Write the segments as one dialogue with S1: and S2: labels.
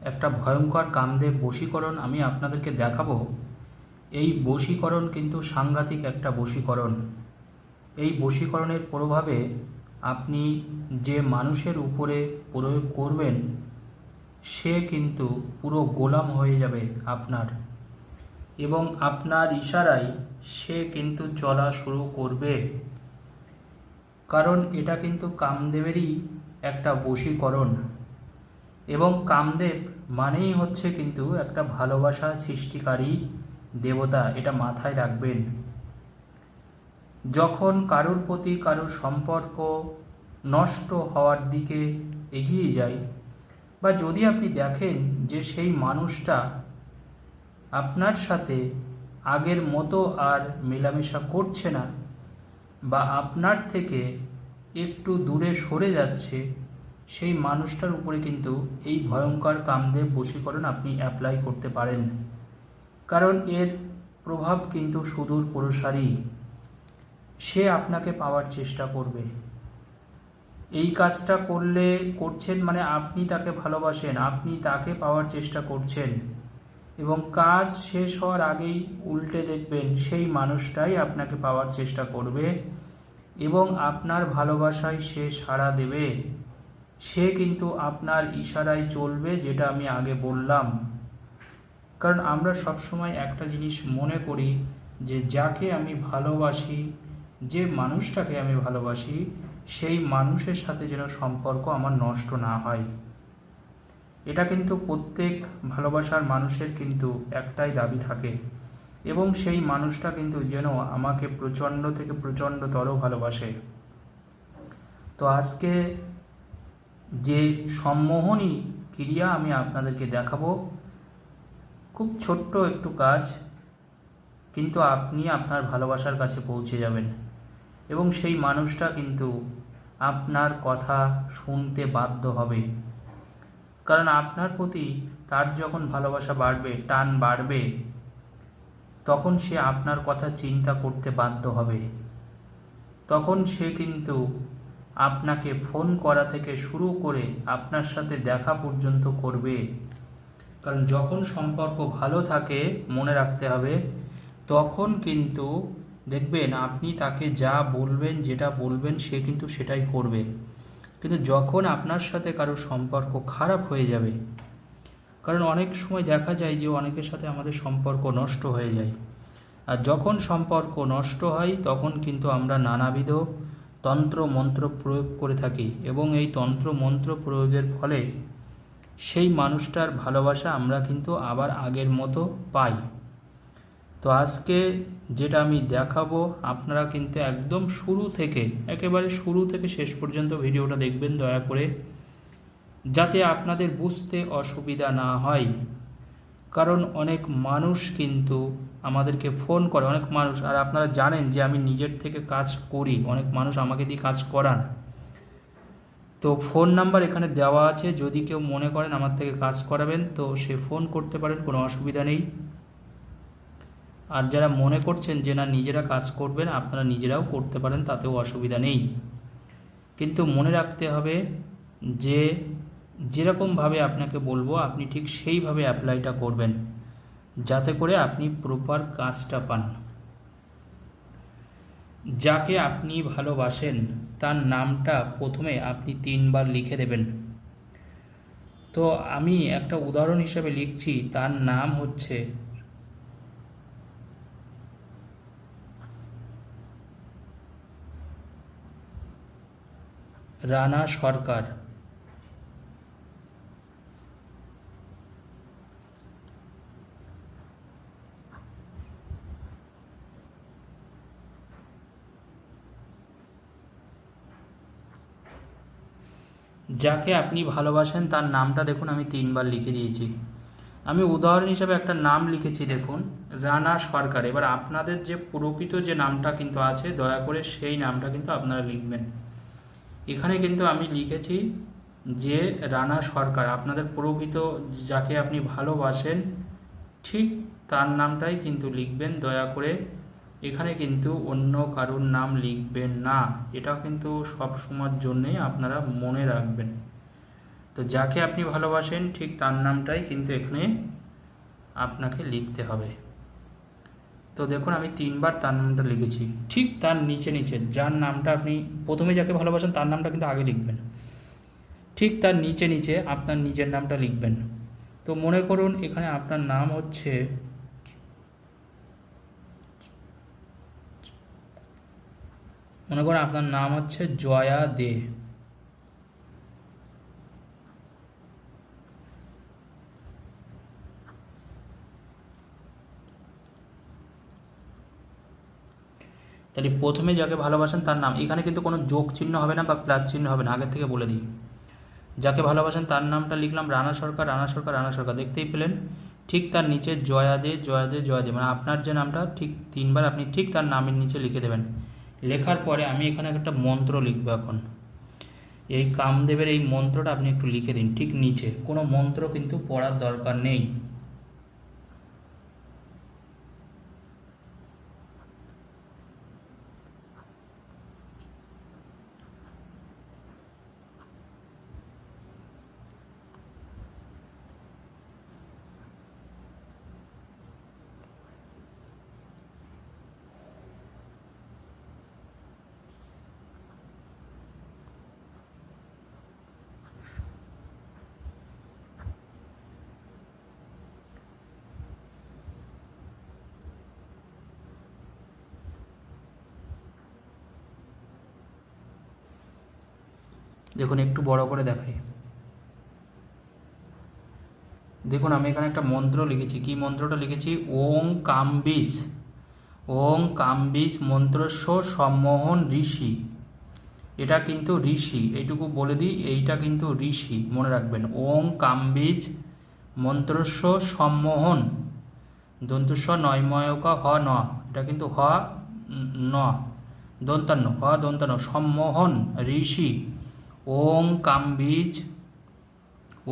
S1: একটা ভয়ঙ্কর কামদেব বশীকরণ আমি আপনাদেরকে দেখাবো। এই বশীকরণ কিন্তু সাংঘাতিক একটা বশীকরণ। এই বশীকরণের প্রভাবে আপনি যে মানুষের উপরে প্রয়োগ করবেন সে কিন্তু পুরো গোলাম হয়ে যাবে আপনার, এবং আপনার ইশারায় সে কিন্তু চলা শুরু করবে। কারণ এটা কিন্তু কামদেবেরই একটা বশীকরণ, এবং কামদেব মানেই হচ্ছে কিন্তু একটা ভালোবাসা সৃষ্টিকারী দেবতা, এটা মাথায় রাখবেন। যখন কারোর প্রতি কারোর সম্পর্ক নষ্ট হওয়ার দিকে এগিয়ে যায়, বা যদি আপনি দেখেন যে সেই মানুষটা আপনার সাথে আগের মতো আর মেলামেশা করছে না, বা আপনার থেকে একটু দূরে সরে যাচ্ছে, সেই মানুষটার উপরে কিন্তু এই ভয়ঙ্কর কামদেব বশীকরণ আপনি অ্যাপ্লাই করতে পারেন। কারণ এর প্রভাব কিন্তু সুদূর প্রসারী। সে আপনাকে পাওয়ার চেষ্টা করবে। এই কাজটা করছেন মানে আপনি তাকে ভালোবাসেন, আপনি তাকে পাওয়ার চেষ্টা করছেন, এবং কাজ শেষ হওয়ার আগেই উল্টে দেখবেন সেই মানুষটাই আপনাকে পাওয়ার চেষ্টা করবে, এবং আপনার ভালোবাসায় সে সাড়া দেবে। সে কিন্তু আপনার ইশারায় চলবে, যেটা আমি আগে বললাম। কারণ আমরা সবসময় একটা জিনিস মনে করি যে যাকে আমি ভালোবাসি, যে মানুষটাকে আমি ভালোবাসি, সেই মানুষের সাথে যেন সম্পর্ক আমার নষ্ট না হয়। এটা কিন্তু প্রত্যেক ভালোবাসার মানুষের কিন্তু একটাই দাবি থাকে, এবং সেই মানুষটা কিন্তু যেন আমাকে প্রচণ্ড থেকে প্রচণ্ডতর ভালোবাসে। তো আজকে যে সম্মোহনী ক্রিয়া আমি আপনাদেরকে দেখাবো, খুব ছোট্ট একটু কাজ, কিন্তু আপনি আপনার ভালোবাসার কাছে পৌঁছে যাবেন, এবং সেই মানুষটা কিন্তু আপনার কথা শুনতে বাধ্য হবে। কারণ আপনার প্রতি তার যখন ভালোবাসা বাড়বে, টান বাড়বে, তখন সে আপনার কথা চিন্তা করতে বাধ্য হবে। তখন সে কিন্তু আপনাকে ফোন করা থেকে শুরু করে আপনার সাথে দেখা পর্যন্ত করবে। কারণ যখন সম্পর্ক ভালো থাকে, মনে রাখতে হবে, তখন কিন্তু দেখবেন আপনি তাকে যা বলবেন, যেটা বলবেন, সে কিন্তু সেটাই করবে। কিন্তু যখন আপনার সাথে কারো সম্পর্ক খারাপ হয়ে যাবে, কারণ অনেক সময় দেখা যায় যে অনেকের সাথে আমাদের সম্পর্ক নষ্ট হয়ে যায়, আর যখন সম্পর্ক নষ্ট হয় তখন কিন্তু আমরা নানাবিধ তন্ত্র মন্ত্র প্রয়োগ করে থাকি, এবং এই তন্ত্র মন্ত্র প্রয়োগের ফলে সেই মানুষটার ভালোবাসা আমরা কিন্তু আবার আগের মতো পাই। তো আজকে যেটা আমি দেখাবো, আপনারা কিন্তু একদম একেবারে শুরু থেকে শেষ পর্যন্ত ভিডিওটা দেখবেন দয়া করে, যাতে আপনাদের বুঝতে অসুবিধা না হয়। কারণ অনেক মানুষ কিন্তু আমাদেরকে ফোন করে, অনেক মানুষ, আর আপনারা জানেন যে আমি নিজের থেকে কাজ করি, অনেক মানুষ আমাকে দিয়ে কাজ করান। তো ফোন নাম্বার এখানে দেওয়া আছে, যদি কেউ মনে করেন আমার থেকে কাজ করাবেন তো সে ফোন করতে পারেন, কোনো অসুবিধা নেই। আর যারা মনে করছেন যে না নিজেরা কাজ করবেন, আপনারা নিজেরাও করতে পারেন, তাতেও অসুবিধা নেই। কিন্তু মনে রাখতে হবে যে যেরকমভাবে আপনাকে বলবো আপনি ঠিক সেইভাবে অ্যাপ্লাইটা করবেন, যাতে করে আপনি প্রপার কাজটা পান। যাকে আপনি ভালোবাসেন তার নামটা প্রথমে আপনি 3 বার লিখে দেবেন। তো আমি একটা উদাহরণ হিসেবে লিখছি, তার নাম হচ্ছে রানা সরকার। যাকে আপনি ভালোবাসেন তার নামটা দেখুন আমি 3 বার লিখে দিয়েছি। আমি উদাহরণ হিসেবে একটা নাম লিখেছি, দেখুন রানা সরকার। এবার আপনাদের যে প্রকৃত যে নামটা কিন্তু আছে, দয়া করে সেই নামটা কিন্তু আপনারা লিখবেন। এখানে কিন্তু আমি লিখেছি যে রানা সরকার, আপনাদের প্রকৃত যাকে আপনি ভালোবাসেন ঠিক তার নামটাই কিন্তু লিখবেন দয়া করে। এখানে কিন্তু অন্য কারোর নাম লিখবেন না, এটা কিন্তু সব সময়ের জন্যেই আপনারা মনে রাখবেন। তো যাকে আপনি ভালোবাসেন ঠিক তার নামটাই কিন্তু এখানে আপনাকে লিখতে হবে। তো দেখুন আমি 3বার তার নামটা লিখেছি, ঠিক তার নিচে নিচে যার নামটা আপনি প্রথমে যাকে ভালোবাসেন তার নামটা কিন্তু আগে লিখবেন, ঠিক তার নিচে নিচে আপনার নিজের নামটা লিখবেন। তো মনে করুন এখানে আপনার নাম হচ্ছে জয়া দে। তাহলে প্রথমে যাকে ভালোবাসেন তার নাম, এখানে কিন্তু কোনো যোগ চিহ্ন হবে না বা প্লাস চিহ্ন হবে না, আগের থেকে বলে দিই। যাকে ভালোবাসেন তার নামটা লিখলাম রানা সরকার, রানা সরকার, রানা সরকার, দেখতেই পেলেন। ঠিক তার নিচে জয়া দে, জয়া দে, জয়া দে, মানে আপনার যে নামটা ঠিক 3বার আপনি ঠিক তার নামের নিচে লিখে দেবেন। লেখার পরে আমি এখানে একটা মন্ত্র লিখবো। এখন এই কামদেবের এই মন্ত্রটা আপনি একটু লিখে দিন ঠিক নিচে, কোনো মন্ত্র কিন্তু পড়ার দরকার নেই। দেখুন একটু বড় করে দেখাই। দেখুন আমি এখানে একটা মন্ত্র লিখেছি, কি মন্ত্রটা লিখেছি? ওং কামবীজ, ওং কামবীজ মন্ত্রস্য সম্মোহন ঋষি। এটা কিন্তু ঋষি, এইটুকু বলে দিই, এইটা কিন্তু ঋষি, মনে রাখবেন। ওং কামবীজ মন্ত্রস্য সম্মোহন, দন্তুস্ব নয়ময়কা হ ন, এটা কিন্তু হ ন দন্তান্ন, হ দন্তান্ন, সম্মোহন ঋষি। ওং কামবীজ,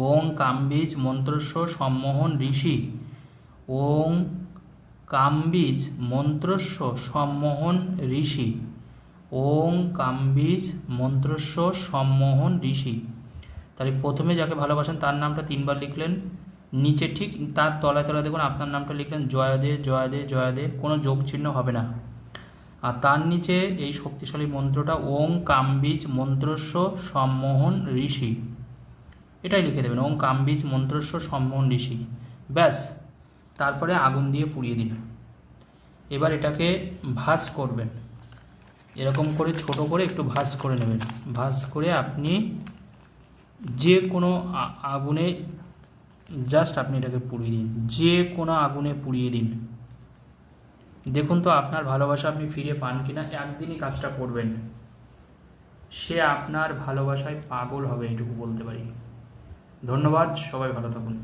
S1: ওং কামবীজ মন্ত্রস্য সম্মোহন ঋষি। ওং কামবীজ মন্ত্রস্য সম্মোহন ঋষি। ওং কামবীজ মন্ত্রস্য সম্মোহন ঋষি। তাহলে প্রথমে যাকে ভালোবাসেন তার নামটা 3বার লিখলেন, নিচে ঠিক তার তলায় তলায় দেখুন আপনার নামটা লিখলেন জয়া দে, জয়া দে, জয়া দে, কোনো যোগ চিহ্ন হবে না। আর তার নিচে এই শক্তিশালী মন্ত্রটা ওং কামবীজ মন্ত্রস্য সম্মোহন ঋষি, এটাই লিখে দেবেন, ওং কামবীজ মন্ত্রস্য সম্মোহন ঋষি। ব্যাস, তারপরে আগুন দিয়ে পুড়িয়ে দিন। এবার এটাকে ভাঁজ করবেন, এরকম করে ছোট করে একটু ভাঁজ করে নেবেন। ভাঁজ করে আপনি যে কোনো আগুনে জাস্ট আপনি এটাকে পুড়িয়ে দিন, যে কোনো আগুনে পুড়িয়ে দিন। দেখুন তো আপনার ভালোবাসা আপনি ফিরে পান কিনা। একদিনই কাজটা করবেন, সে আপনার ভালোবাসায় পাগল হবে, এটুকু বলতে পারি। ধন্যবাদ, সবাই ভালো থাকুন।